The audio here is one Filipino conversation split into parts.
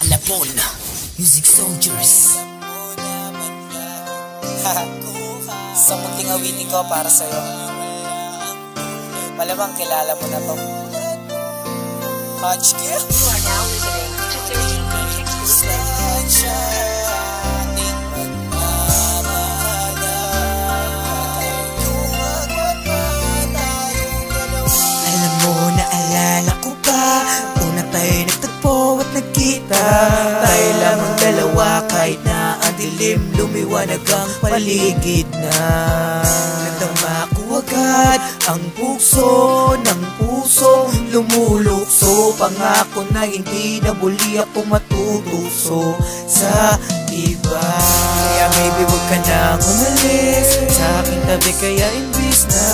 Alapon Music Soldiers. Sa munting awitin ko para sa'yo, malamang kilala mo na to. HQ. You are now listening to 13 exclusive. Alam mo, naalala ko pa, una tayo nagtagpo at nagkita. Tayo lamang dalawa kahit na ang dilim, lumiwanag ang paligid na. Nadama ko agad ang puso ng puso, lumulukso. Pangako na hindi na muli ako matutuso sa iba. Kaya maybe wag ka nang umalis sa aking tabi, kaya imbis na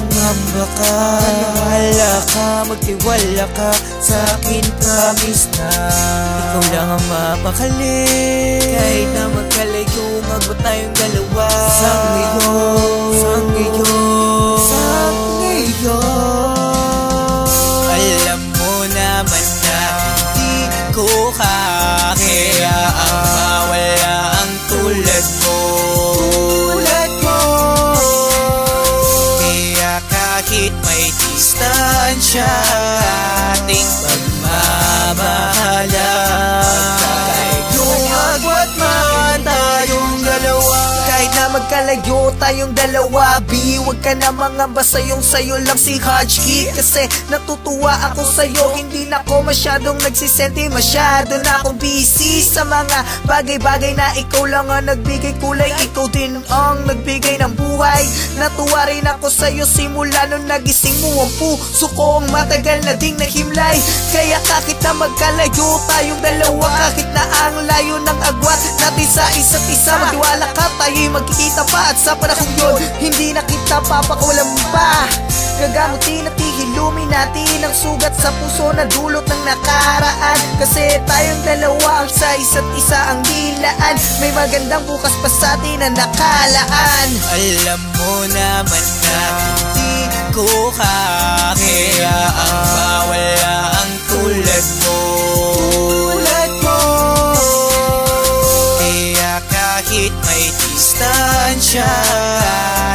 mangamba ka, maniwala ka, magtiwala ka sa akin, promise na ikaw lang ang mapakali. Kahit na magkalayo, magba tayong dalawa sa ngayon, sa ngayon, sa ngayon. Alam mo naman na hindi ko kaya ang mawala ang tulad mo, tulad mo. Kaya kahit may distansya, ating pagmamahalan, yung agwat man tayong dalawa. Kahit na magkalayo tayong dalawa, B, wag ka na mangamba, sayo lang si Hajki. Kasi natutuwa ako sa'yo, hindi na ako masyadong nagsisenti, masyado na akong busy sa mga bagay-bagay na ikaw lang ang nagbigay kulay. Ikaw din ang nagbigay ng buhay. Natuwa rin ako sa'yo simula nung nagising mo ang puso ko, ang matagal na ding nahimlay. Kaya kahit na magkalayo tayong dalawa, kahit na ang layo ng agwat natin sa isa't isa, magtiwala ka, tayo'y magkikita pa. At sa panahong yun, hindi na kita papakawalan pa. Gagamutin at ihilumin natin ang sugat sa puso na dulot ng nakaraan. Kasi tayong dalawa ang sa isa't isa ang dilaan. May magandang bukas pa sa atin na nakalaan. Alam mo naman na hindi ko kaya ang mawala ang tulad mo, tulad mo. Kaya kahit may distansya,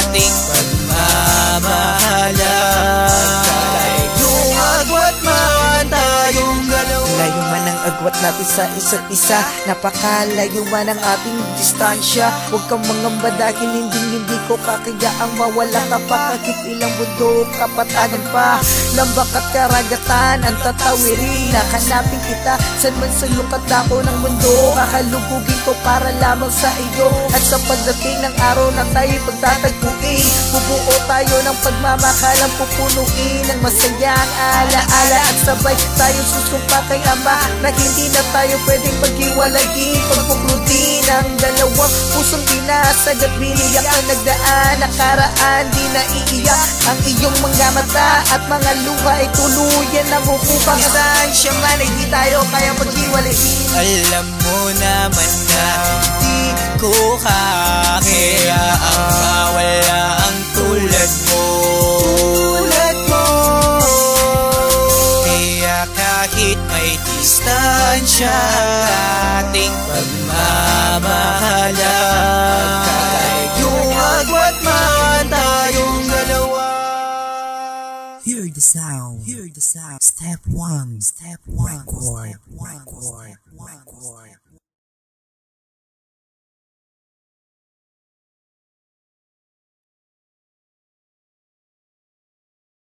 ating pagmamahalan, yung agwat man tayong dalawa. Layo man ang agwat natin sa isa't isa, napakalayo man ang ating distansya. Huwag kang mangamba dahil hindi ko kakayaang mawala ka pa. Kahit ilang bundok kapatagan pa, lambak at karagatan ang tatawirin. Nakanapin kita saan man sa lukat ako ng mundo, kakalugugin ko para lamang sa iyo. At sa pagdating ng araw na tayo'y pagtatagpuin, bubuo tayo ng pagmamakalang pupunuin ng masayang alaala. At sabay tayong susumpa kay Ama na hindi na tayo pwedeng paghiwalayin. Pagpuklutin ang dalawang pusong binasag at biniyak ang nagdaan nakaraan, di na iiyak ang iyong mga mata at mga luha ay tuluyan na mukupang. Saan siya man ay di tayo kaya paghiwalayin. Alam mo naman na hindi ko kaya ang mawala ang tulad mo, tulad mo. Kaya kahit may distansya, ating pagmamahalan, yung agwat man tayong dalawa. Hear the sound, hear the sound. Step one, record, record, record.